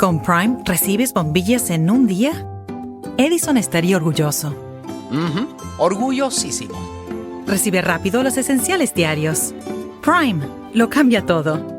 Con Prime recibes bombillas en un día. Edison estaría orgulloso. Orgullosísimo. Recibe rápido los esenciales diarios. Prime lo cambia todo.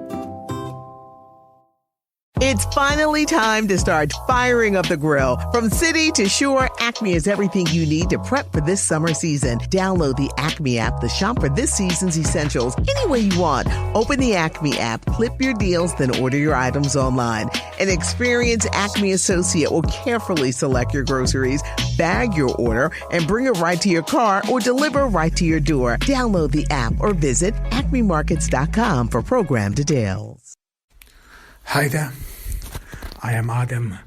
It's finally time to start firing up the grill. From city to shore, Acme is everything you need to prep for this summer season. Download the Acme app to shop for this season's essentials any way you want. Open the Acme app, clip your deals, then order your items online. An experienced Acme associate will carefully select your groceries, bag your order, and bring it right to your car or deliver right to your door. Download the app or visit acmemarkets.com for program details. Hi there. I am Adam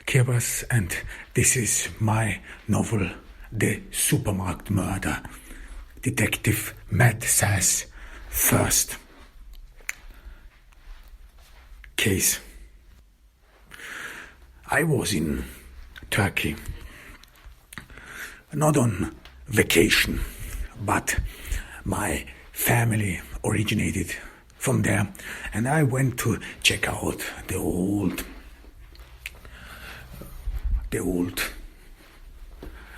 Kirbas, and this is my novel, The Supermarket Murder, Detective Matthew Sas' first case. I was in Turkey, not on vacation, but my family originated from there, and I went to check out the old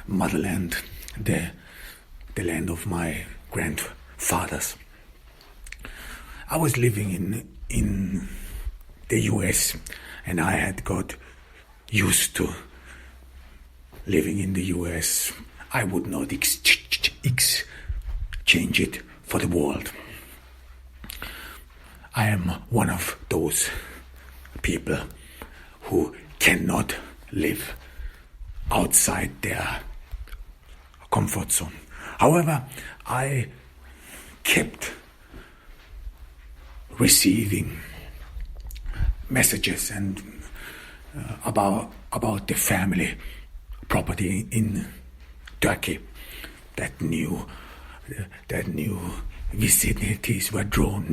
motherland, the land of my grandfathers. I was living in the US, and I had got used to living in the US. I would not exchange it for the world. I am one of those people who cannot live outside their comfort zone. However, I kept receiving messages and about the family property in Turkey that new vicinities were drawn,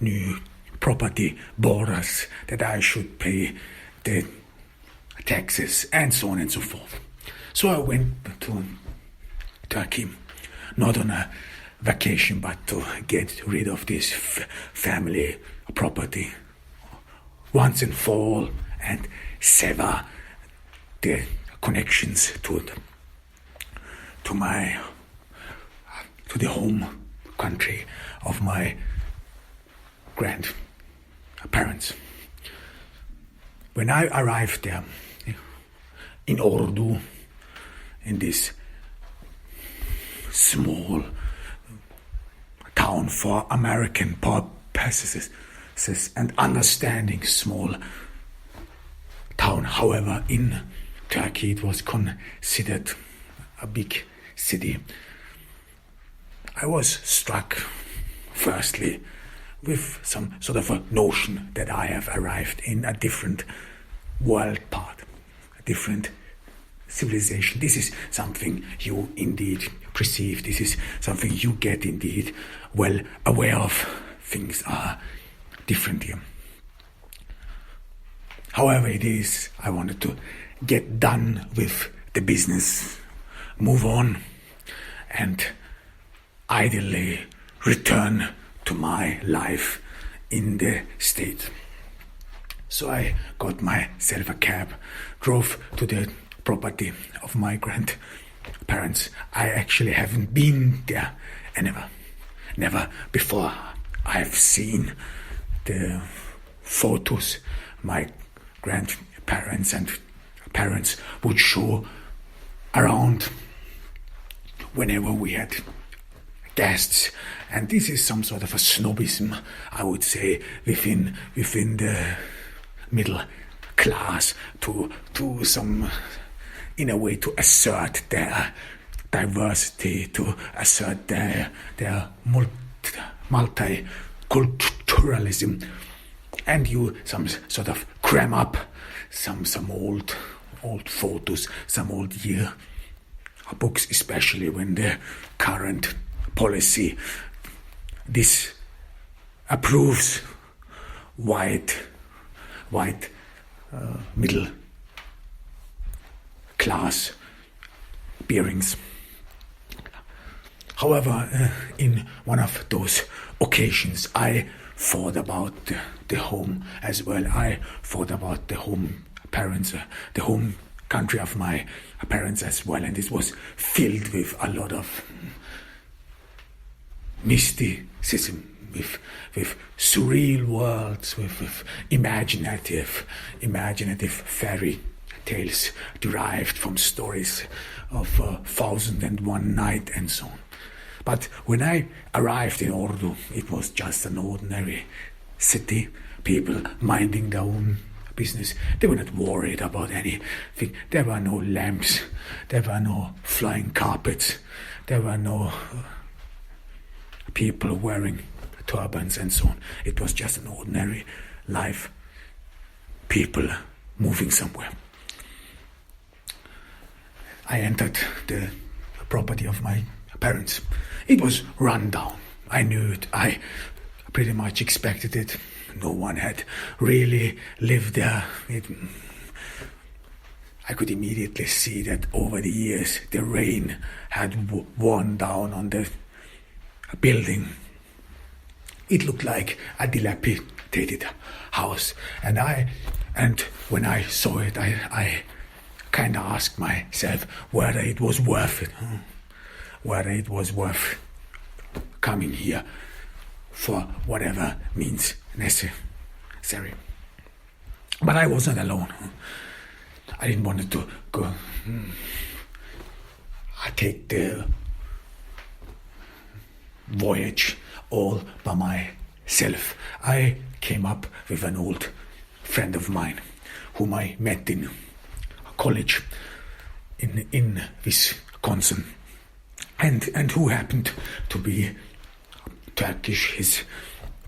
new property borders, that I should pay the taxes, and so on and so forth. So I went to Turkey, not on a vacation, but to get rid of this family property once and for all, and sever the connections to the home country of my grandparents. When I arrived there in Ordu, in this small town for American purposes and understanding small town, however, in Turkey it was considered a big city. I was struck, firstly, with some sort of a notion that I have arrived in a different world part, a different civilization. This is something you indeed perceive. This is something you get indeed well aware of. Things are different here. However it is, I wanted to get done with the business, move on, and ideally return to my life in the States. So I got myself a cab, drove to the property of my grandparents. I actually haven't been there never before. I've seen the photos my grandparents and parents would show around whenever we had guests, and this is some sort of a snobism, I would say, within the middle class to some, in a way, to assert their diversity, to assert their multiculturalism, and you some sort of cram up some old photos, some old year books, especially when the current policy disapproves white middle class bearings. However, in one of those occasions, I thought about the home as well. I thought about the home parents, the home country of my parents as well, and it was filled with a lot of mysticism, with surreal worlds, with imaginative fairy tales derived from stories of 1001 Night and so on. But when I arrived in Ordu, it was just an ordinary city, people minding their own business. They were not worried about anything. There were no lamps, there were no flying carpets, there were no people wearing turbans and so on. It was just an ordinary life, people moving somewhere. I entered the property of my parents. It was run down. I knew it. I pretty much expected it. No one had really lived there. I could immediately see that over the years the rain had worn down on the building. It looked like a dilapidated house, and when I saw it, I kind of asked myself whether it was worth it, whether it was worth coming here for whatever means necessary. But I wasn't alone. I didn't want to go. I take the voyage all by myself. I came up with an old friend of mine whom I met in college in Wisconsin, and who happened to be Turkish. His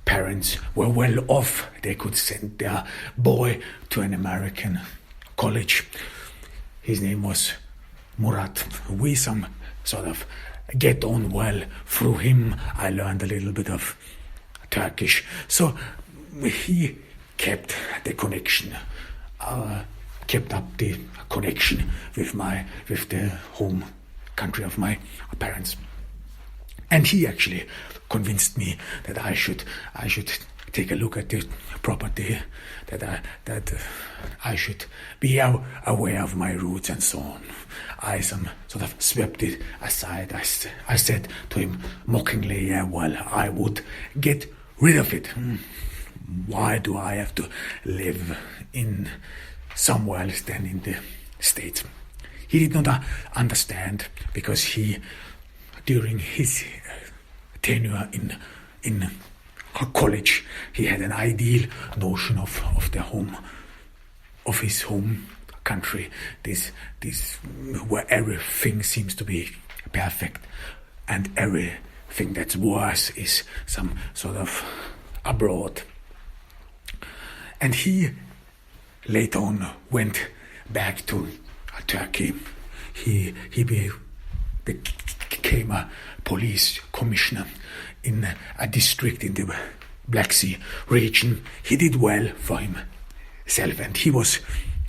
parents were well off. They could send their boy to an American college. His name was Murat. We some sort of get on well through him. I learned a little bit of Turkish, so he kept the connection, kept up the connection with the home country of my parents, and he actually convinced me that I should take a look at the property, that I should be aware of my roots and so on. I some sort of swept it aside. I said to him mockingly, yeah, well, I would get rid of it. Why do I have to live in somewhere else than in the States? He did not understand, because during his tenure in college, he had an ideal notion of his home country. This where everything seems to be perfect, and everything that's worse is some sort of abroad. And he later on went back to Turkey. He became a police commissioner in a district in the Black Sea region. He did well for himself, and he was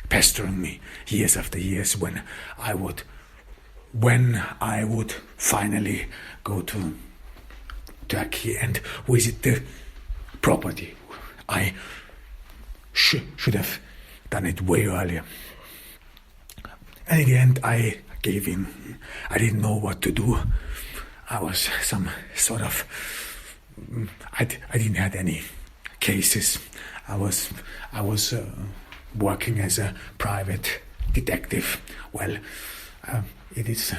pestering me years after years when I would finally go to Turkey and visit the property. I should have done it way earlier. And in the end, I gave in. I didn't know what to do. I was some sort of... I didn't have any cases. I was working as a private detective. Well, it is...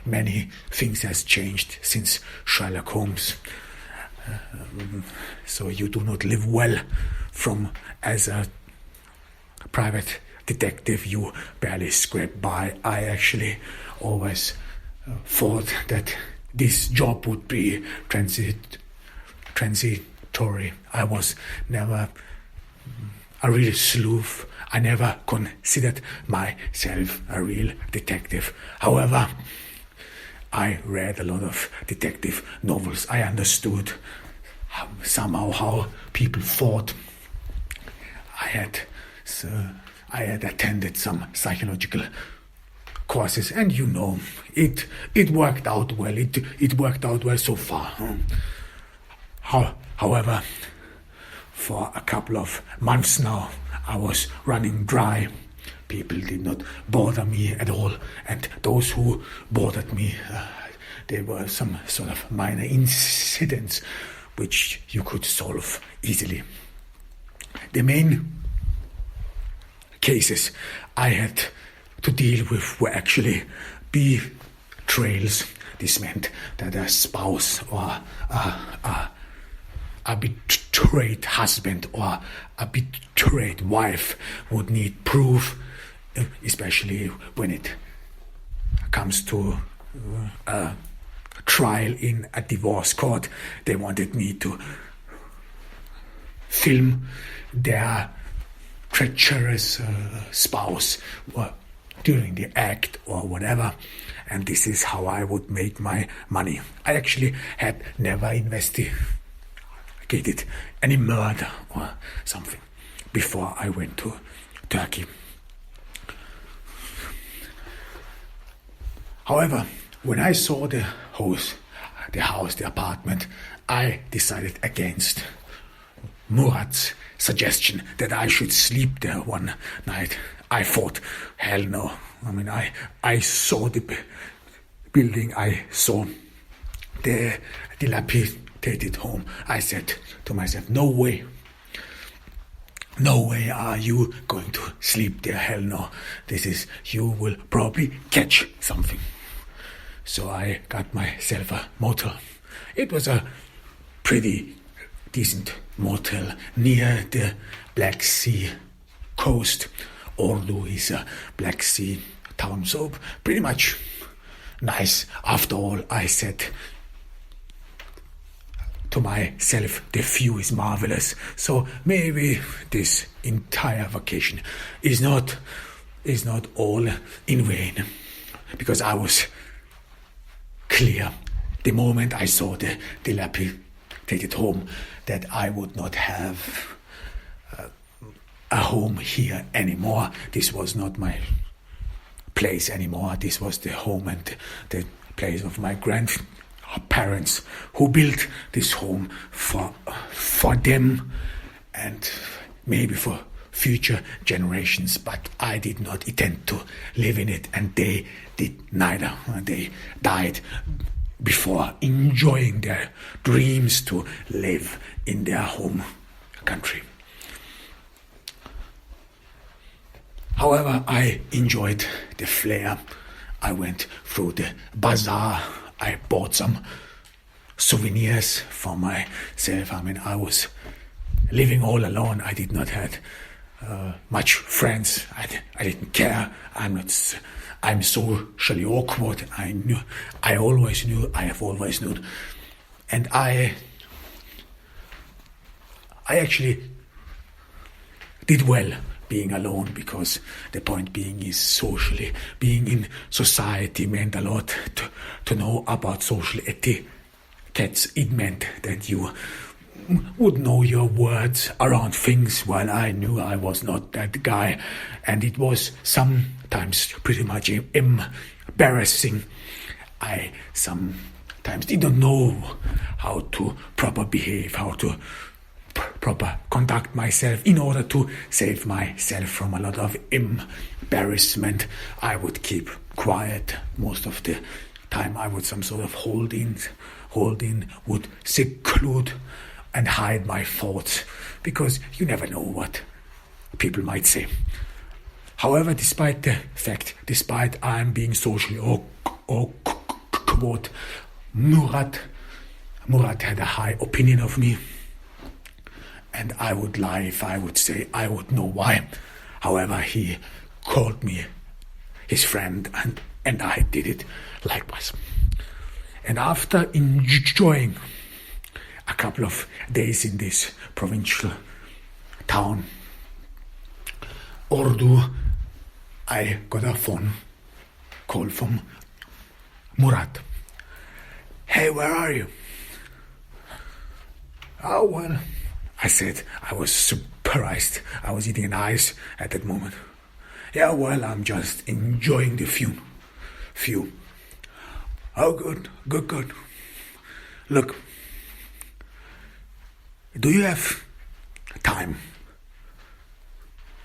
many things has changed since Sherlock Holmes. So you do not live well as a private detective. You barely scrape by. I actually always thought that this job would be transitory. I was never a real sleuth. I never considered myself a real detective. However, I read a lot of detective novels. I understood somehow how people thought. I had attended some psychological courses, and it worked out well. It worked out well so far. However, for a couple of months now, I was running dry. People did not bother me at all, and those who bothered me, there were some sort of minor incidents which you could solve easily. The main cases I had to deal with were actually betrayals. This meant that a spouse or a betrayed husband or a betrayed wife would need proof, especially when it comes to a trial in a divorce court. They wanted me to film their treacherous spouse during the act or whatever, and this is how I would make my money. I actually had never investigated any murder or something before I went to Turkey. However, when I saw the house, the apartment, I decided against Murat's suggestion that I should sleep there one night. I thought, hell no. I mean, I saw the building, I saw the dilapidated home. I said to myself, no way are you going to sleep there, hell no. You will probably catch something. So I got myself a motel. It was a pretty decent motel near the Black Sea coast. Ordu is a Black Sea town, so pretty much nice. After all, I said to myself, the view is marvelous. So maybe this entire vacation is not all in vain, because I was clear the moment I saw the dilapidated home that I would not have a home here anymore. This was not my place anymore. This was the home and the place of my grandparents who built this home for them and maybe for future generations, but I did not intend to live in it, and they did neither. They died before enjoying their dreams to live in their home country. However, I enjoyed the flair. I went through the bazaar. I bought some souvenirs for myself. I mean, I was living all alone. I did not have much friends. I didn't care. I'm socially awkward. I have always known. And I actually did well being alone, because the point being is socially being in society meant a lot to know about social etiquettes. It meant that you would know your words around things, while I knew I was not that guy, and it was sometimes pretty much embarrassing. I sometimes didn't know how to proper behave, how to proper conduct myself in order to save myself from a lot of embarrassment. I would keep quiet most of the time. I would some sort of hold in, would seclude and hide my thoughts, because you never know what people might say. However, despite I'm being socially awkward, Murat had a high opinion of me. And I would lie if I would say I would know why. However, he called me his friend, and I did it likewise. And after enjoying a couple of days in this provincial town, Ordu, I got a phone call from Murat. Hey, where are you? Oh, well, I said. I was surprised. I was eating an ice at that moment. Yeah, well, I'm just enjoying the view. Oh, good. Look, do you have time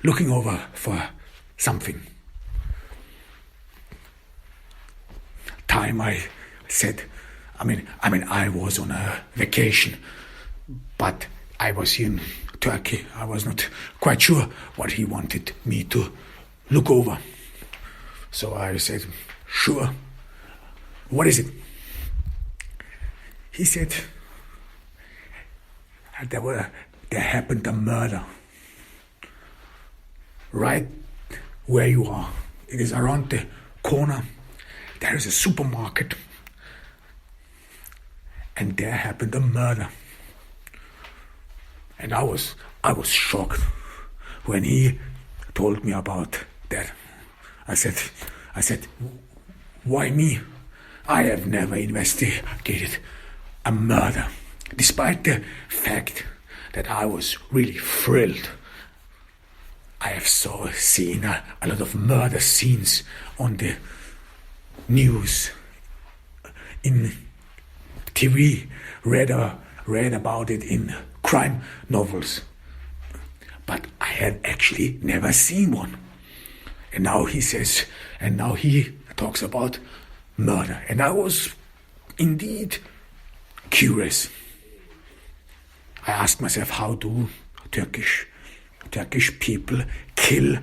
looking over for something? Time, I said. I was on a vacation, but I was in Turkey. I was not quite sure what he wanted me to look over. So I said, sure. What is it? He said, there happened a murder right where you are. It is around the corner. There is a supermarket. And there happened a murder. And I was shocked when he told me about that. I said, why me? I have never investigated a murder, despite the fact that I was really thrilled. I have seen a lot of murder scenes on the news, in TV, read about it in crime novels, but I had actually never seen one. And now he talks about murder, and I was indeed curious. I asked myself, how do Turkish people kill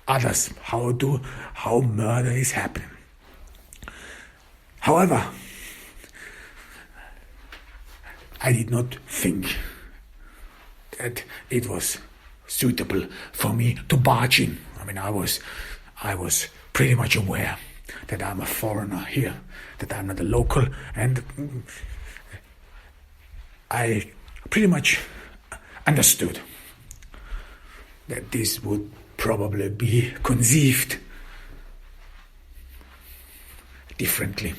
others? How murder is happening? However, I did not think that it was suitable for me to barge in. I was pretty much aware that I'm a foreigner here, that I'm not a local, and I pretty much understood that this would probably be conceived differently.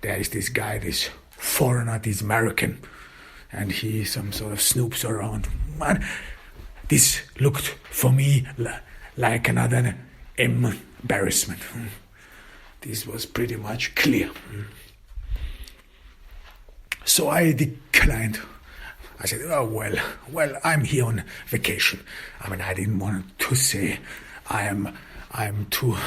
There is this guy, this foreigner, this American, and he some sort of snoops around. Man, this looked for me like another embarrassment. This was pretty much clear. So I declined. I said, oh, well, I'm here on vacation. I didn't want to say I'm too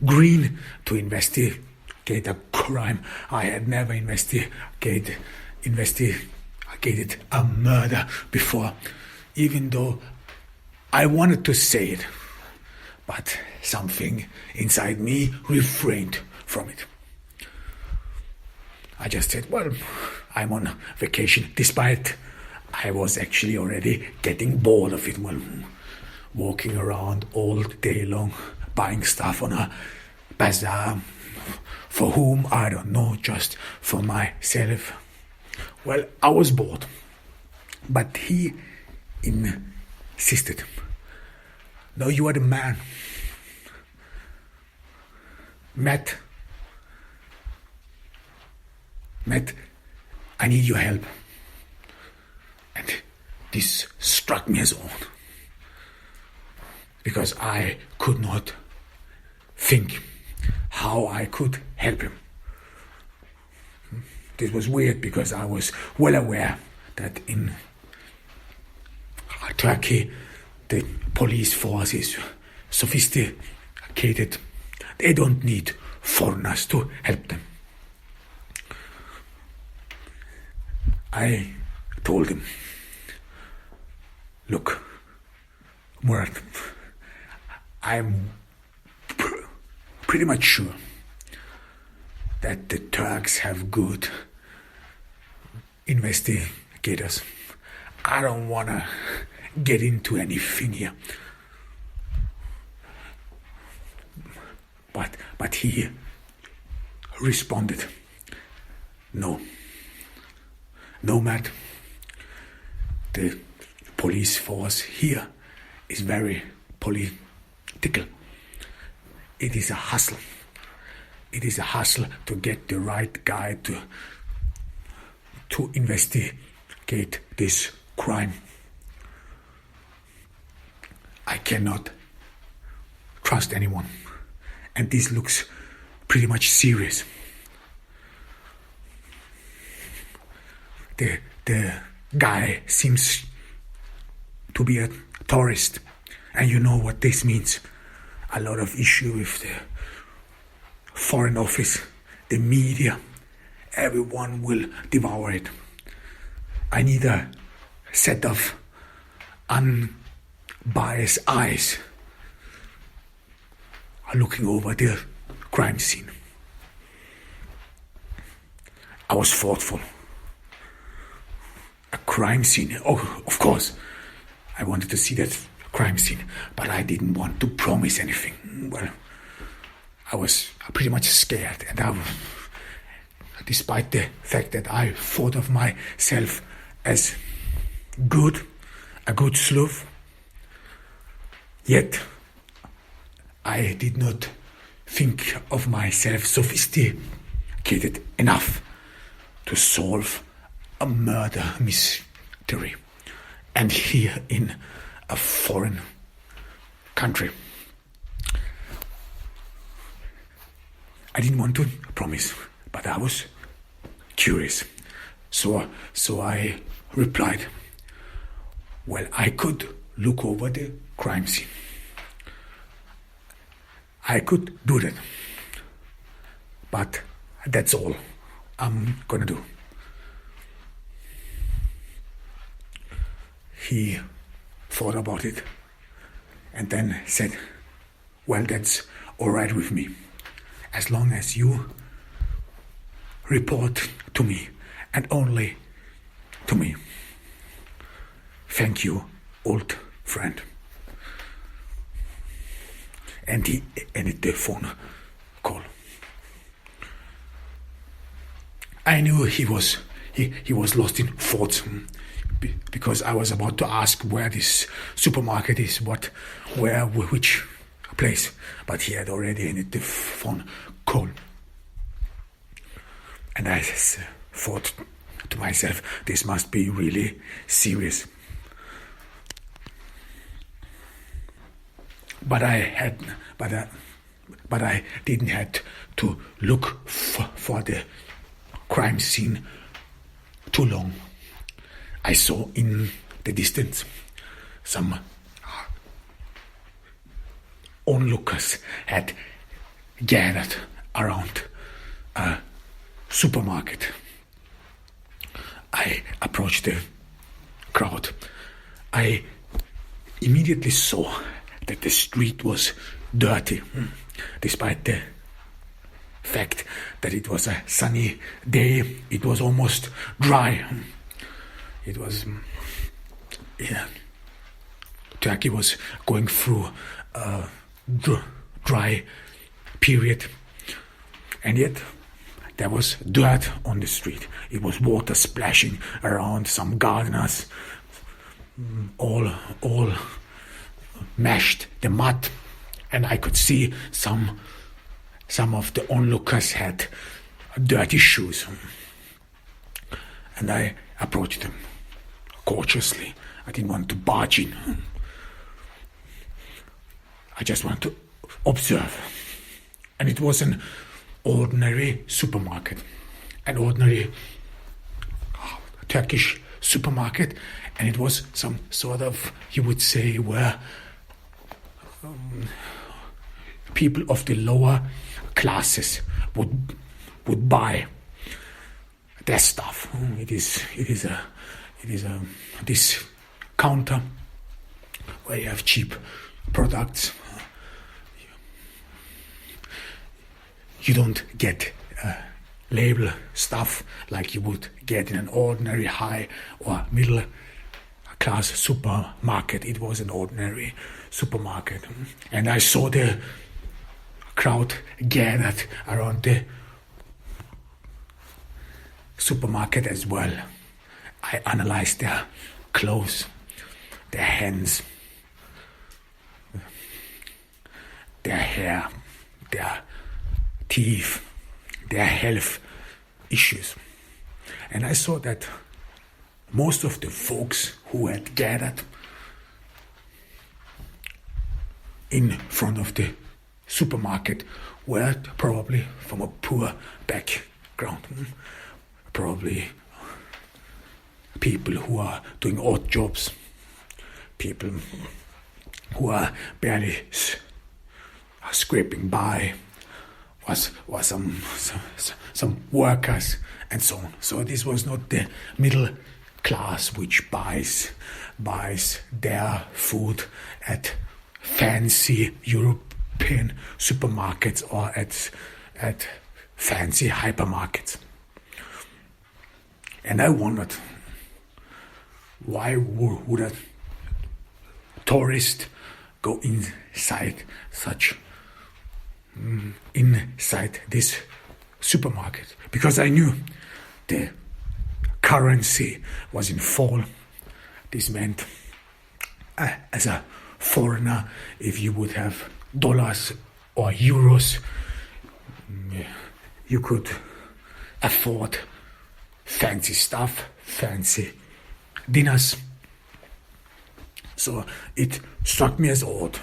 green to investigate a crime. I had never investigated a murder before, even though I wanted to say it, but something inside me refrained from it. I just said, well, I'm on vacation, despite I was actually already getting bored of it. Well, walking around all day long, buying stuff on a bazaar, for whom, I don't know, just for myself. Well, I was bored, but he insisted, no, you are the man. Matt, I need your help. And this struck me as odd, because I could not think how I could help him. This was weird, because I was well aware that in Turkey the police force is sophisticated. They don't need foreigners to help them. I told him, look, Murat, I'm pretty much sure that the Turks have good investigators. I don't want to get into anything here. But he responded, no, Matt, the police force here is very political. It is a hustle. It is a hustle to get the right guy to investigate this crime. I cannot trust anyone, and this looks pretty much serious. the guy seems to be a tourist. And you know what this means. A lot of issue with the Foreign Office, the media. Everyone will devour it. I need a set of unbiased eyes looking over the crime scene. I was thoughtful. A crime scene. Oh, of course. I wanted to see that crime scene, but I didn't want to promise anything. Well, I was pretty much scared, and despite the fact that I thought of myself as a good sleuth, yet I did not think of myself sophisticated enough to solve a murder mystery, and here in a foreign country. I didn't want to promise, but I was curious. So I replied, well, I could look over the crime scene. I could do that. But that's all I'm gonna do. He thought about it and then said, well, that's all right with me, as long as you report to me and only to me. Thank you, old friend. And he ended the phone call. I knew he was lost in thoughts, because I was about to ask where this supermarket is, which place, but he had already ended the phone call. And I thought to myself, this must be really serious. But I didn't have to look for the crime scene too long. I saw in the distance some onlookers had gathered around a supermarket. I approached the crowd. I immediately saw that the street was dirty, despite the fact that it was a sunny day. It was almost dry. It was, Turkey was going through a dry period, and yet there was dirt on the street. It was water splashing around. Some gardeners all mashed the mud, and I could see some of the onlookers had dirty shoes, and I approached them cautiously. I didn't want to barge in. I just wanted to observe. And it was an ordinary supermarket, an ordinary Turkish supermarket, and it was some sort of, you would say, where people of the lower classes would buy their stuff. It is this counter where you have cheap products. You don't get label stuff like you would get in an ordinary high or middle class supermarket. It was an ordinary supermarket, and I saw the crowd gathered around the supermarket as well. I analyzed their clothes, their hands, their hair, their teeth, their health issues. And I saw that most of the folks who had gathered in front of the supermarket were probably from a poor background, probably people who are doing odd jobs, people who are barely scraping by, was some workers and so on. So this was not the middle class which buys their food at fancy European supermarkets or at fancy hypermarkets. And I wondered, why would a tourist go inside this supermarket? Because I knew the currency was in fall. This meant, as a foreigner, if you would have dollars or euros, you could afford fancy stuff, fancy dinners. So it struck me as odd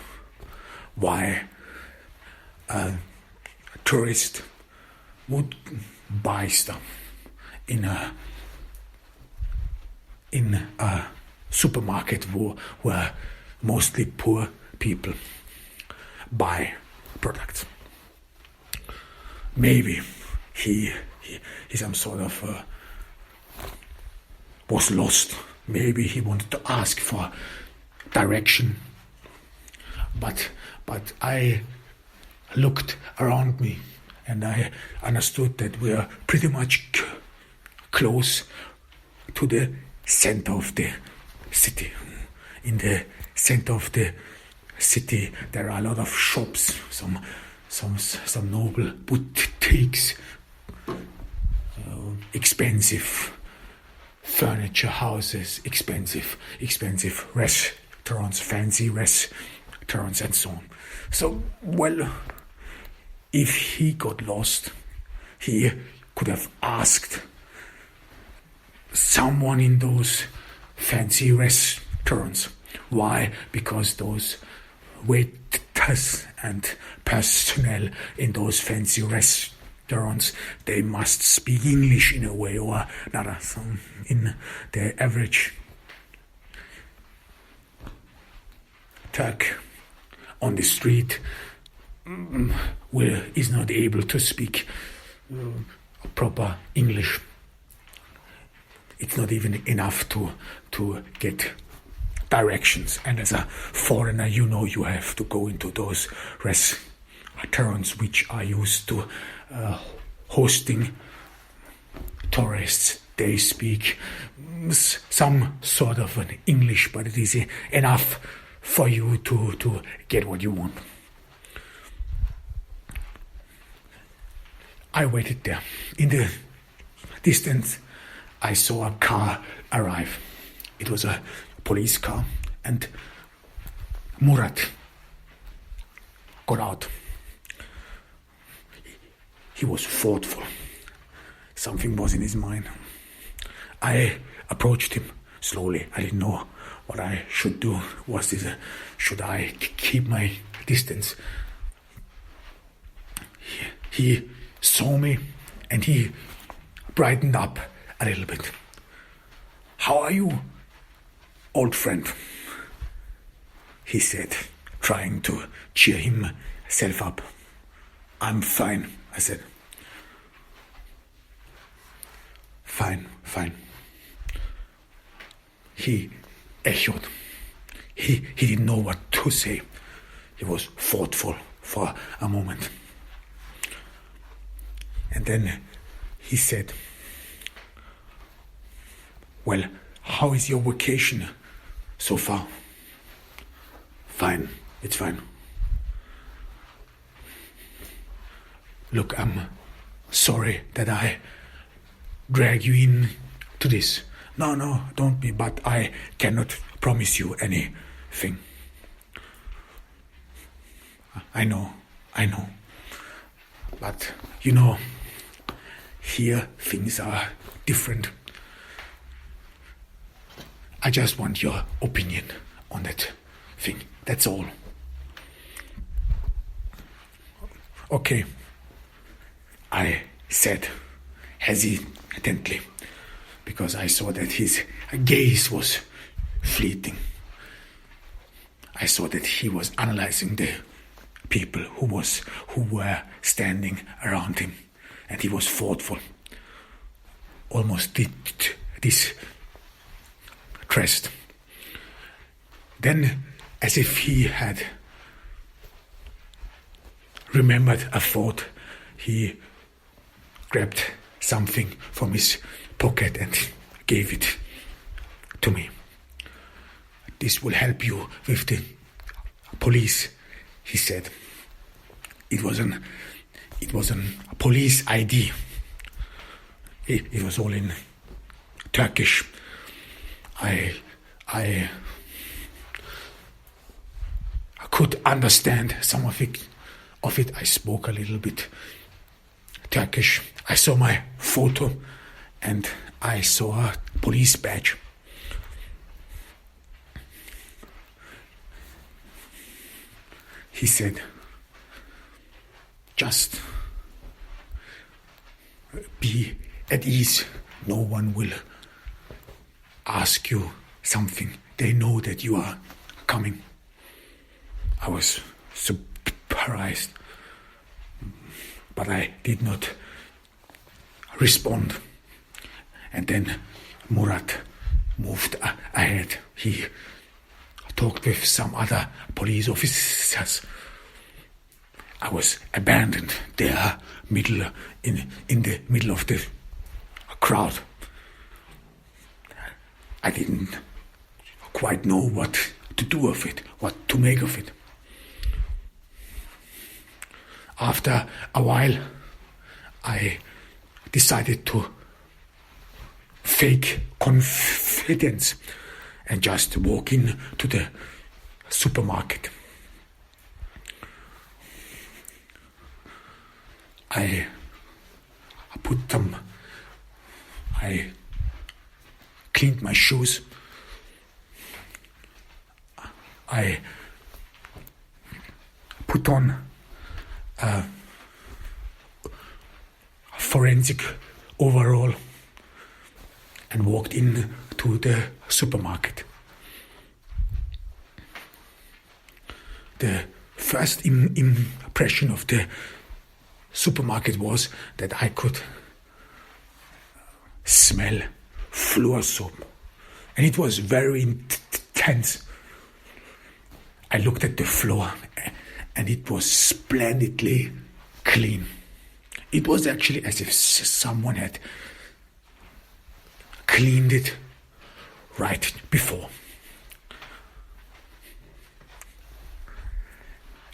why a tourist would buy stuff in a supermarket where mostly poor people buy products. Maybe he some sort of was lost. Maybe he wanted to ask for direction. But I looked around me and I understood that we are pretty much close to the center of the city. In the center of the city there are a lot of shops, some noble boutiques, expensive furniture houses, expensive restaurants, fancy restaurants and so on. So, well, if he got lost, he could have asked someone in those fancy restaurants. Why? Because those waiters and personnel in those fancy restaurants, they must speak English in a way or another. So in the average Turk on the street is not able to speak proper English. It's not even enough to get directions. And as a foreigner, you have to go into those restaurants which are used to hosting tourists. They speak some sort of an English, but it is enough for you to get what you want. I waited there. In the distance, I saw a car arrive. It was a police car, and Murat got out. He was thoughtful. Something was in his mind. I approached him slowly. I didn't know what I should do. Should I keep my distance? He saw me and he brightened up a little bit. "How are you, old friend?" he said, trying to cheer himself up. "I'm fine," I said. Fine. He echoed. He didn't know what to say. He was thoughtful for a moment. And then he said, "Well, how is your vacation so far?" "Fine, it's fine." "Look, I'm sorry that I drag you in to this. No, don't be, but I cannot promise you anything." I know. But, here things are different. I just want your opinion on that thing. That's all. "Okay," I said hesitantly. because I saw that his gaze was fleeting. I saw that he was analyzing the people who were standing around him, and he was thoughtful, almost distressed. Then, as if he had remembered a thought, he grabbed something from his pocket and gave it to me. "This will help you with the police," he said. It was a police ID. It was all in Turkish. I could understand some of it. I spoke a little bit Turkish. I saw my photo and I saw a police badge. He said, "Just be at ease. No one will ask you something. They know that you are coming." I was surprised, but I did not respond. And then Murat moved ahead. He talked with some other police officers. I was abandoned there, in the middle of the crowd. I didn't quite know what to do of it, what to make of it. After a while, I decided to fake confidence and just walk in to the supermarket. I cleaned my shoes. I put on a forensic overall and walked in to the supermarket. The first impression of the supermarket was that I could smell floor soap, and it was very intense. I looked at the floor and it was splendidly clean. It was actually as if someone had cleaned it right before.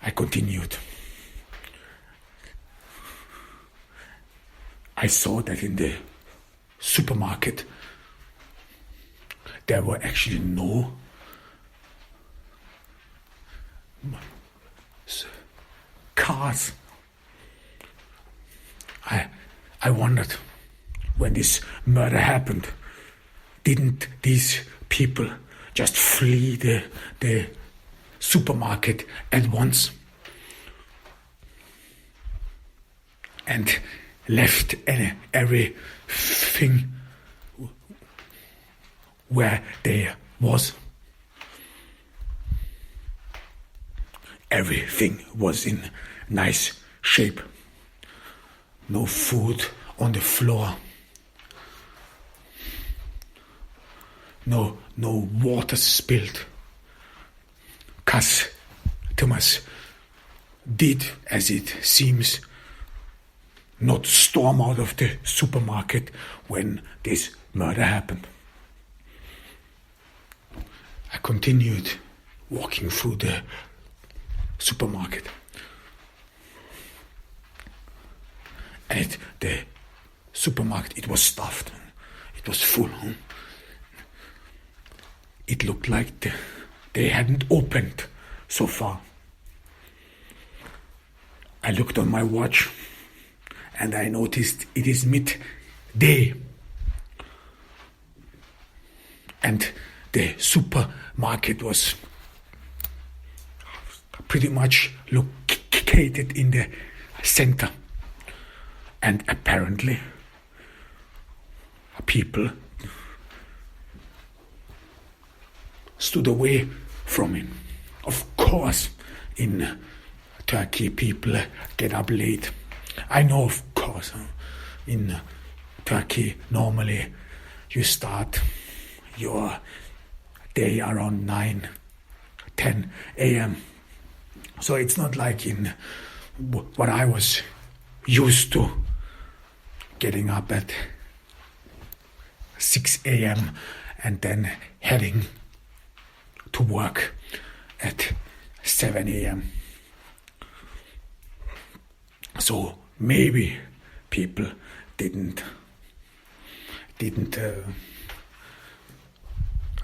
I continued. I saw that in the supermarket there were actually no cars. I wondered, when this murder happened, didn't these people just flee the supermarket at once and left everything where they was? Everything was in nice shape. No food on the floor. No water spilled. Customers did, as it seems, not storm out of the supermarket when this murder happened. I continued walking through the supermarket. And the supermarket, it was stuffed. It was full. It looked like they hadn't opened so far. I looked on my watch and I noticed it is midday. And the supermarket was pretty much located in the center. And apparently people stood away from him. Of course, in Turkey, people get up late. I know, of course, in Turkey, normally you start your day around 9, 10 a.m. So it's not like in what I was used to, getting up at 6 a.m. and then heading to work at 7 a.m. So maybe people didn't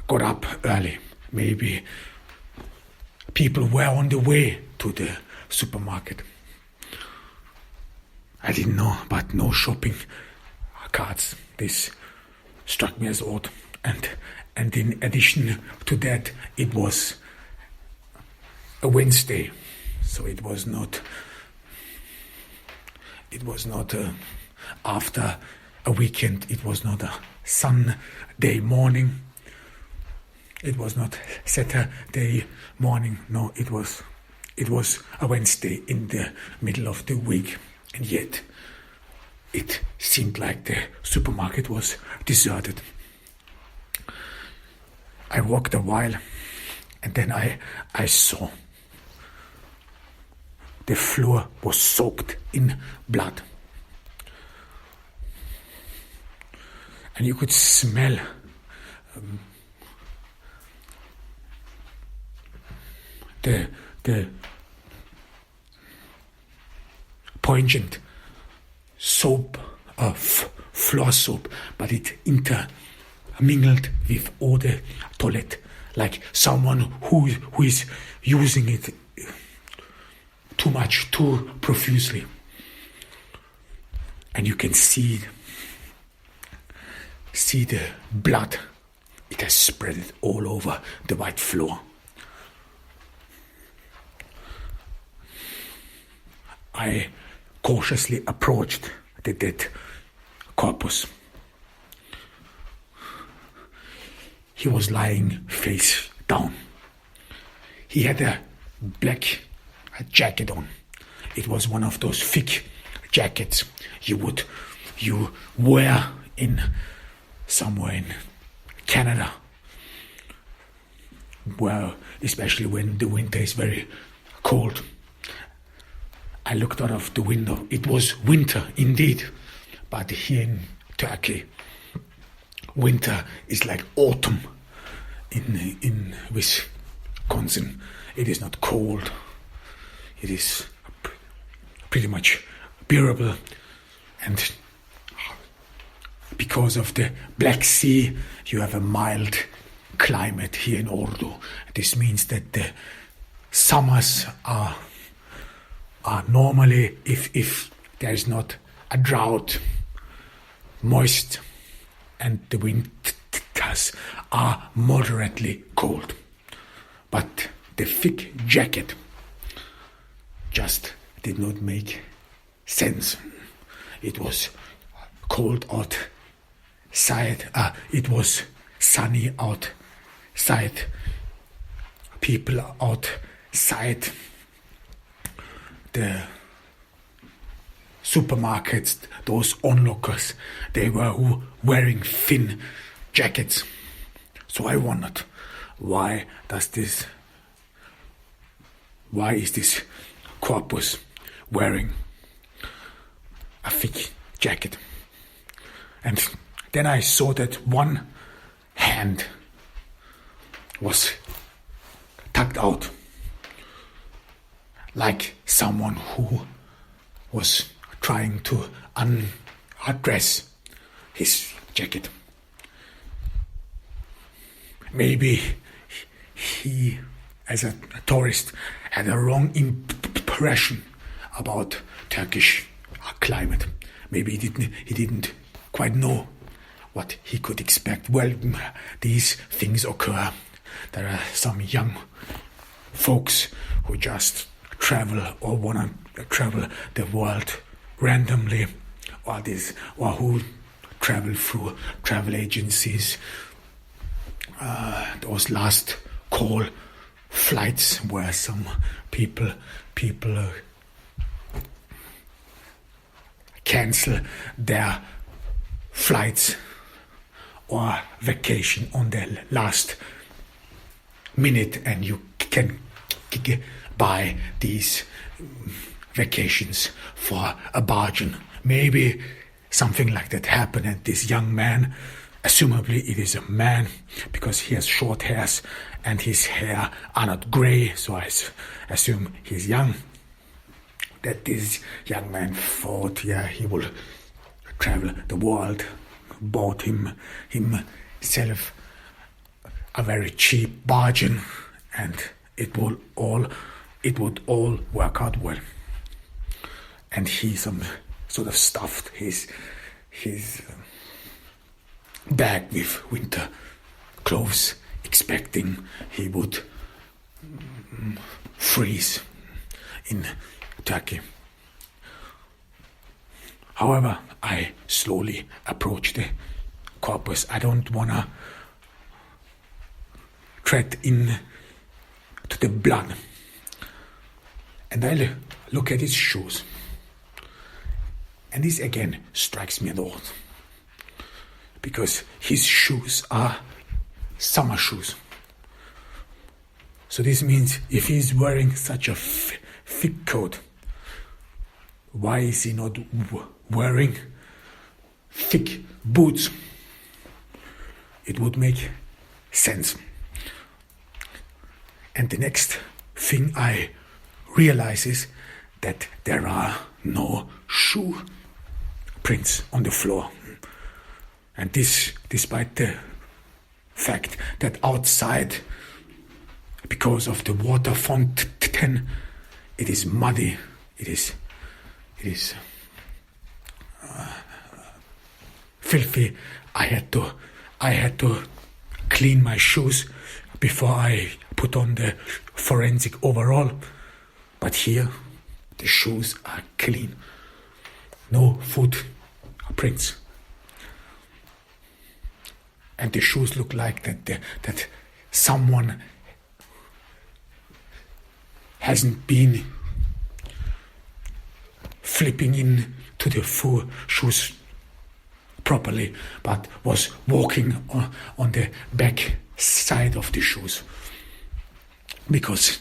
got up early. Maybe people were on the way to the supermarket. I didn't know, but no shopping carts. This struck me as odd. And in addition to that, it was a Wednesday, so it was not after a weekend. It was not a Sunday morning. It was not Saturday morning. No, it was a Wednesday in the middle of the week, and yet it seemed like the supermarket was deserted. I walked a while, and then I saw the floor was soaked in blood. And you could smell the pungent soap, floor soap, but it intermingled with all the toilet, like someone who is using it too much, too profusely. And you can see the blood. It has spread all over the white floor. I cautiously approached the dead corpus. He was lying face down. He had a black jacket on. It was one of those thick jackets you wear in somewhere in Canada, where especially when the winter is very cold. I looked out of the window. It was winter indeed, but here in Turkey, winter is like autumn in Wisconsin. It is not cold. It is pretty much bearable, and because of the Black Sea, you have a mild climate here in Ordu. This means that the summers are normally, if there is not a drought, moist, and the winters are moderately cold. But the thick jacket just did not make sense. It was cold outside. It was sunny outside. People outside the supermarkets, those onlookers, they were wearing thin jackets. So I wondered, why is this corpus wearing a thick jacket? And then I saw that one hand was tucked out, like someone who was trying to undress his jacket. Maybe he, as a tourist, had a wrong impression about Turkish climate. Maybe he didn't quite know what he could expect. Well, these things occur. There are some young folks who just travel or want to travel the world randomly, or who travel through travel agencies. Those last call flights where some people cancel their flights or vacation on the last minute, and you can buy these vacations for a bargain. Maybe something like that happened, and this young man, assumably it is a man because he has short hairs and his hair are not grey, so I assume he's young, that this young man thought, he will travel the world, bought himself a very cheap bargain, and it would all work out well. And he sort of stuffed his bag with winter clothes, expecting he would freeze in Turkey. However, I slowly approach the corpus. I don't want to tread in to the blood. And I look at his shoes. And this again strikes me a lot, because his shoes are summer shoes. So this means if he's wearing such a thick coat, why is he not wearing thick boots? It would make sense. And the next thing I realize is that there are no shoe prints on the floor. And this despite the fact that outside, because of the water fountain, it is muddy, it is filthy. I had to clean my shoes before I put on the forensic overall. But here, the shoes are clean. No footprints. And the shoes look like that someone hasn't been flipping in to the shoes properly, but was walking on the back side of the shoes. Because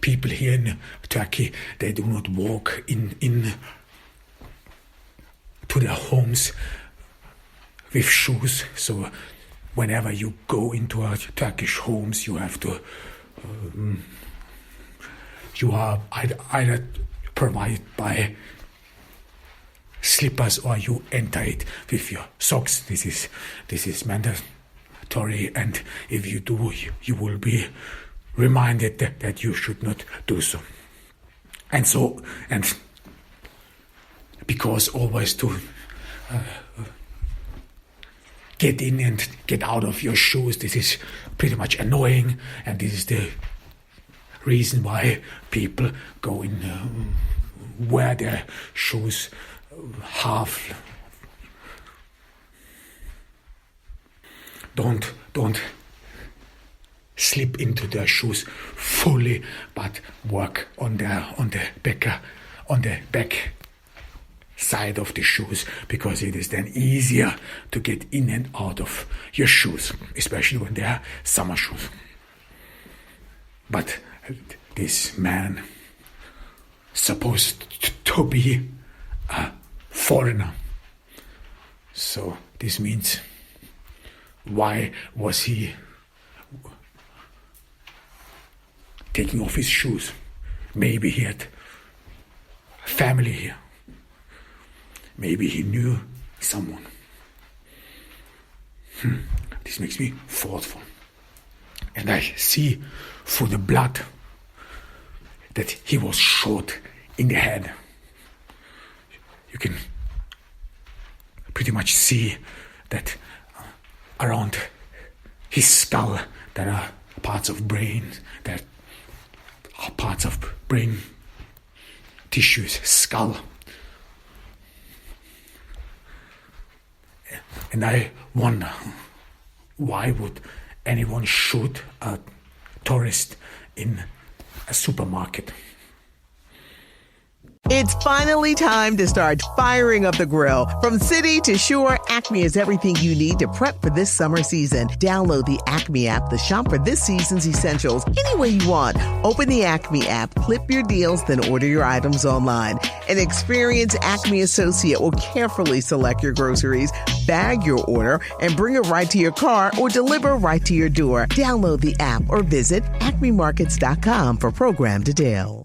people here in Turkey, they do not walk in to their homes with shoes. So whenever you go into a Turkish homes, you have to you are either provided by slippers or you enter it with your socks. This is mandatory, and if you do, you will be reminded that you should not do so. And because always to get in and get out of your shoes, this is pretty much annoying, and this is the reason why people go in wear their shoes half. Don't slip into their shoes fully, but work on the back side of the shoes, because it is then easier to get in and out of your shoes, especially when they are summer shoes. But this man supposed to be a foreigner, so this means, why was he taking off his shoes? Maybe he had family here. Maybe he knew someone. This makes me thoughtful. And I see through the blood that he was shot in the head. You can pretty much see that around his skull there are parts of brain, there are parts of brain tissues, skull. And I wonder, why would anyone shoot a tourist in a supermarket. It's finally time to start firing up the grill. From city to shore, Acme has everything you need to prep for this summer season. Download the Acme app to shop for this season's essentials any way you want. Open the Acme app, clip your deals, then order your items online. An experienced Acme associate will carefully select your groceries, bag your order, and bring it right to your car or deliver right to your door. Download the app or visit acmemarkets.com for program details.